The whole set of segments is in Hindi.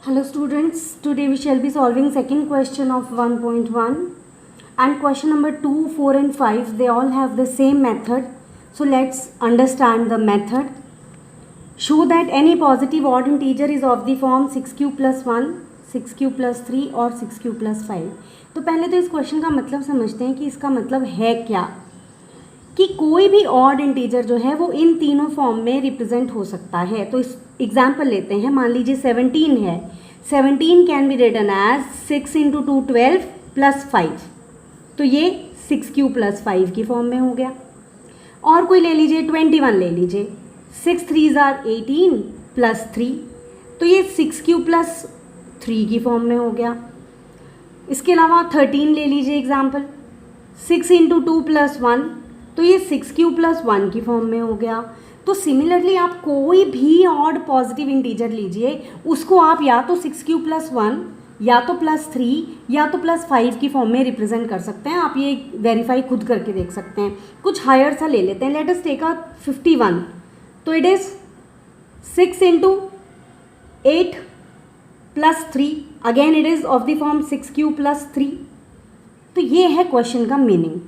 Hello students, today we shall be solving second question of 1.1 and question number 2, 4 and 5 they all have the same method. So let's understand the method. Show that any positive odd integer is of the form 6q plus 1, 6q plus 3 और 6q plus 5. तो पहले तो इस क्वेश्चन का मतलब समझते हैं कि इसका मतलब है क्या, कि कोई भी ऑड इंटीजर जो है वो इन तीनों फॉर्म में रिप्रेजेंट हो सकता है. तो इस एग्जाम्पल लेते हैं. मान लीजिए 17 है. 17 can be written as 6 into 2 12 plus 5. तो ये 6q प्लस 5 की फॉर्म में हो गया. और कोई ले लीजिए 21 ले लीजिए. 6 3s आर 18 प्लस 3. तो ये 6q प्लस 3 की फॉर्म में हो गया. इसके अलावा 13 ले लीजिए एग्जाम्पल. 6 into 2 plus 1. तो ये 6q प्लस 1 की फॉर्म में हो गया. तो सिमिलरली आप कोई भी ऑड पॉजिटिव इंटीजर लीजिए, उसको आप या तो 6q प्लस 1 या तो प्लस 3 या तो प्लस 5 की फॉर्म में रिप्रेजेंट कर सकते हैं. आप ये वेरीफाई खुद करके देख सकते हैं. कुछ हायर सा ले लेते हैं. Let us take a 51. तो it is 6 into 8 plus 3. Again it is of the form 6q plus 3. तो ये है क्वेश्चन का meaning.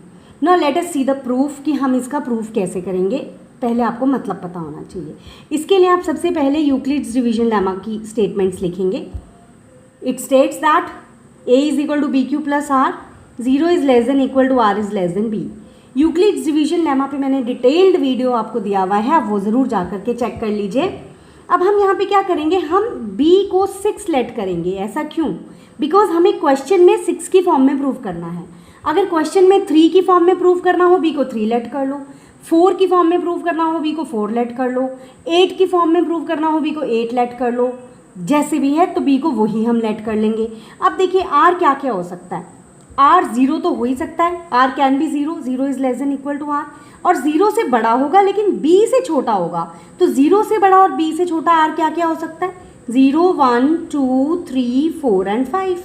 Now let us see the proof कि हम इसका प्रूफ कैसे करेंगे. पहले आपको मतलब पता होना चाहिए. इसके लिए आप सबसे पहले यूक्लिड्स डिवीजन लेमा की स्टेटमेंट्स लिखेंगे. It states that a is equal to b q plus r, 0 is less than equal to r is less than b. Euclid's division lemma पे मैंने डिटेल्ड वीडियो आपको दिया हुआ है, आप वो ज़रूर जा करके चेक कर लीजिए. अब हम यहाँ पे क्या करेंगे, हम b को 6 लेट करेंगे. ऐसा क्यों? बिकॉज हमें क्वेश्चन में 6 की फॉर्म में प्रूव करना है. अगर क्वेश्चन में 3 की फॉर्म में प्रूव करना हो, b को 3 लेट कर लो. 4 की फॉर्म में प्रूव करना हो, b को 4 लेट कर लो. 8 की फॉर्म में प्रूव करना हो, b को 8 लेट कर लो. जैसे भी है तो b को वही हम लेट कर लेंगे. अब देखिए r क्या क्या हो सकता है. r 0 तो हो ही सकता है. r can be 0, 0 is less than equal to r. और 0 से बड़ा होगा लेकिन b से छोटा होगा. तो 0 से बड़ा और b से छोटा r क्या क्या हो सकता है. 0 1 2 3 4 एंड 5.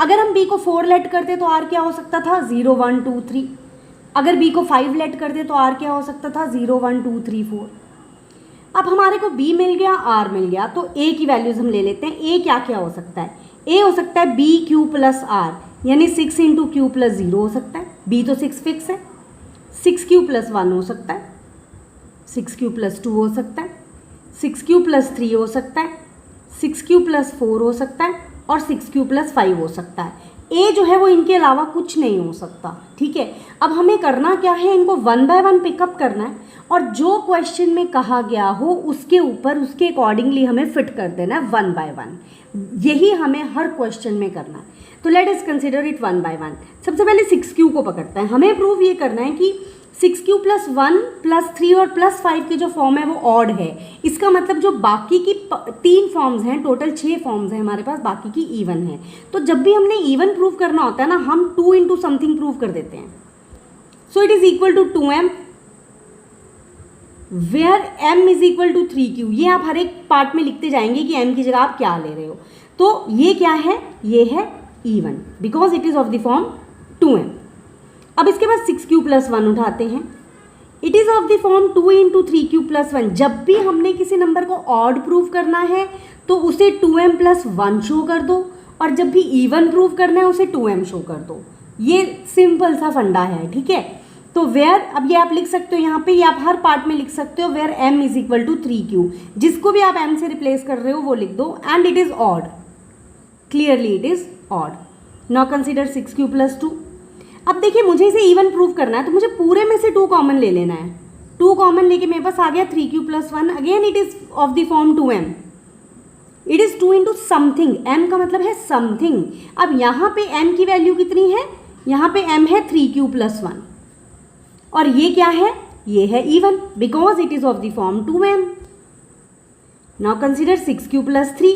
अगर हम b को 4 लेट करते तो r क्या हो सकता था. 0 1 2 3. अगर b को 5 लेट कर दे तो r क्या हो सकता था. 0 1 2 3 4. अब हमारे को b मिल गया, r मिल गया, तो a की वैल्यूज हम ले लेते हैं. a क्या क्या हो सकता है. a हो सकता है b q प्लस r, यानी 6 इंटू क्यू प्लस 0 हो सकता है. b तो 6 फिक्स है. 6q प्लस 1 हो सकता है. 6q प्लस 2 हो सकता है. 6q प्लस 3 हो सकता है. 6q प्लस 4 हो सकता है. और 6q प्लस 5 हो सकता है. a जो है वो इनके अलावा कुछ नहीं हो सकता. ठीक है. अब हमें करना क्या है, इनको 1 बाय 1 पिकअप करना है और जो क्वेश्चन में कहा गया हो उसके ऊपर उसके अकॉर्डिंगली हमें फिट कर देना है 1 बाय 1. यही हमें हर क्वेश्चन में करना है. तो let us consider it 1 by 1. सबसे पहले 6q को पकड़ते हैं. हमें प्रूव ये करना है कि 6q प्लस 1 प्लस 3 और प्लस 5 की जो फॉर्म है वो ऑड है. इसका मतलब जो बाकी की 3 फॉर्म्स हैं, टोटल 6 फॉर्म्स हैं हमारे पास, बाकी की इवन है. तो जब भी हमने इवन प्रूव करना होता है ना, हम 2 इंटू समथिंग प्रूव कर देते हैं. So it is equal to 2m where m is equal to 3q. ये आप हर एक पार्ट में लिखते जाएंगे कि m की जगह आप क्या ले रहे हो. तो ये क्या है, ये है even because it is of the form 2m. अब इसके बाद 6q प्लस 1 उठाते हैं. It is of the form 2 into 3q plus 1. जब भी हमने किसी नंबर को ऑड प्रूव करना है तो उसे 2m प्लस 1 शो कर दो, और जब भी इवन प्रूव करना है उसे 2m शो कर दो. ये सिंपल सा फंडा है. ठीक है. तो वेयर, अब ये आप लिख सकते हो यहाँ पे, ये आप हर पार्ट में लिख सकते हो. Where m is equal to 3q. जिसको भी आप m से रिप्लेस कर रहे हो वो लिख दो. And it is odd. Clearly it is odd. Now consider 6q plus 2. अब देखिए मुझे इसे इवन प्रूव करना है तो मुझे पूरे में से 2 कॉमन ले लेना है. 2 कॉमन लेके मेरे पास आ गया 3q plus 1. Again it is of the form 2m. It is 2 into something. m का मतलब है समथिंग. अब यहाँ पे m की वैल्यू कितनी है, यहाँ पे m है 3q प्लस 1. और ये क्या है, ये है even because it is of the form 2m. Now consider 6q plus 3.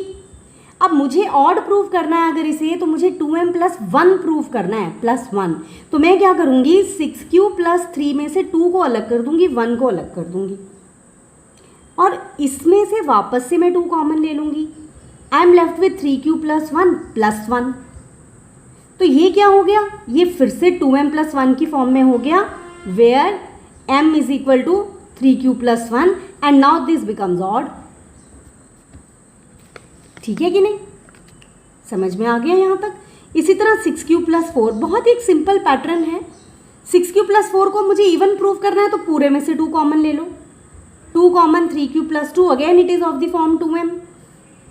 अब मुझे ऑड प्रूव करना है अगर इसे, तो मुझे 2m प्लस 1 प्रूव करना है, प्लस 1. तो मैं क्या करूँगी, 6q प्लस 3 में से 2 को अलग कर दूंगी, 1 को अलग कर दूंगी, और इसमें से वापस से मैं 2 कॉमन ले लूँगी. आई am left with 3q plus 1 plus 1. तो ये क्या हो गया, ये फिर से 2m प्लस 1 की फॉर्म में हो गया, where m is equal to 3q plus 1. And now this becomes odd. ठीक है कि नहीं, समझ में आ गया यहाँ तक। इसी तरह 6 + 4 बहुत ही एक सिंपल पैटर्न है। 6 + 4 को मुझे इवन प्रूव करना है तो पूरे में से 2 कॉमन ले लो, 2 common 3 + 2 again it is of the form 2m।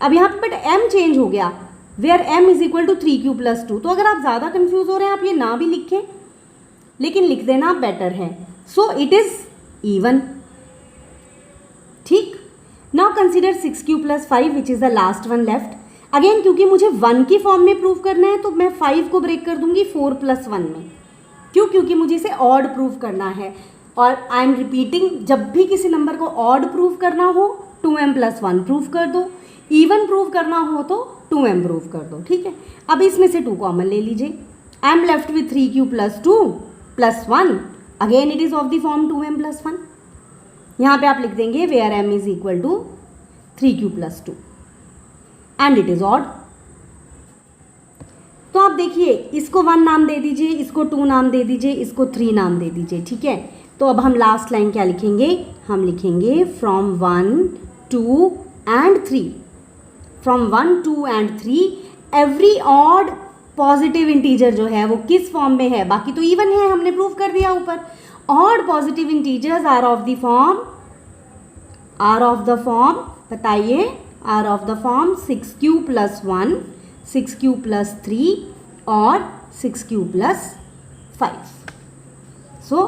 अब यहाँ पे बट m चेंज हो गया, वेयर m = 3 + 2। तो अगर आप ज़्यादा कंफ्यूज हो रहे हैं आप ये ना भी लिखें, लेकिन लिख देना बेटर है। So it is even. ठीक, now consider 6 + 5 which is the last one left. Again क्योंकि मुझे 1 की फॉर्म में प्रूव करना है तो मैं 5 को ब्रेक कर दूंगी 4 + 1 में। क्यों? क्योंकि मुझे इसे ऑड प्रूव करना है, और आई एम रिपीटिंग, जब भी किसी नंबर को ऑड प्रूव करना हो 2m + 1 प्रूव कर दो, इवन प्रूव करना हो तो 2m प्रूव कर दो। ठीक है, अब इसमें से 2 कॉमन ले लीजिए। I am left with 3 + 2 + 1 again it is of the form 2m + 1। यहाँ पे आप लिख देंगे where m = 3 + 2 and it is odd. तो आप देखिए, इसको 1 नाम दे दीजिए, इसको 2 नाम दे दीजिए, इसको 3 नाम दे दीजिए। ठीक है, तो अब हम लास्ट लाइन क्या लिखेंगे, हम लिखेंगे from 1, 2 and 3। From 1, 2 and 3 every odd positive integer जो है वो किस फॉर्म में है, बाकी तो इवन है, हमने प्रूव कर दिया ऊपर। Odd positive integers are of the form, बताइए, are of the form 6q + 1, 6q + 3 और 6q + 5। So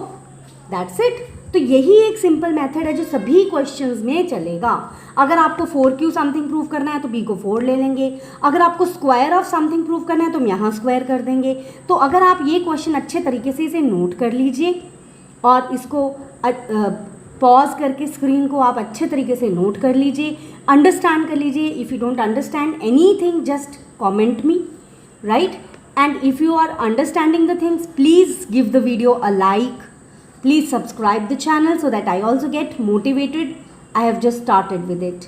that's it. तो यही एक सिंपल मेथड है जो सभी क्वेश्चंस में चलेगा। अगर आपको 4q समथिंग प्रूव करना है तो b को 4 ले लेंगे, अगर आपको स्क्वायर ऑफ समथिंग प्रूव करना है तो हम यहाँ स्क्वायर कर देंगे। तो अगर आप ये क्वेश्चन अच्छे तरीके से इसे नोट कर लीजिए और इसको पॉज करके स्क्रीन को आप अच्छे तरीके से नोट कर लीजिए, अंडरस्टैंड कर लीजिए। If you don't understand anything just comment me, right? And if you are understanding the things please give the video a like, please subscribe the channel so that I also get motivated. I have just started with it.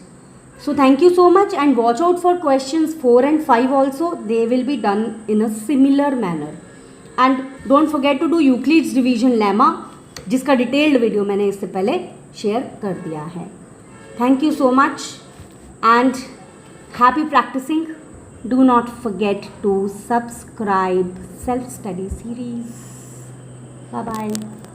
So thank you so much and watch out for questions 4 and 5 also. They will be done in a similar manner. And don't forget to do Euclid's division lemma, जिसका डिटेल्ड वीडियो मैंने इससे पहले शेयर कर दिया है। Thank you so much and happy practicing. Do not forget to subscribe self-study series. Bye bye.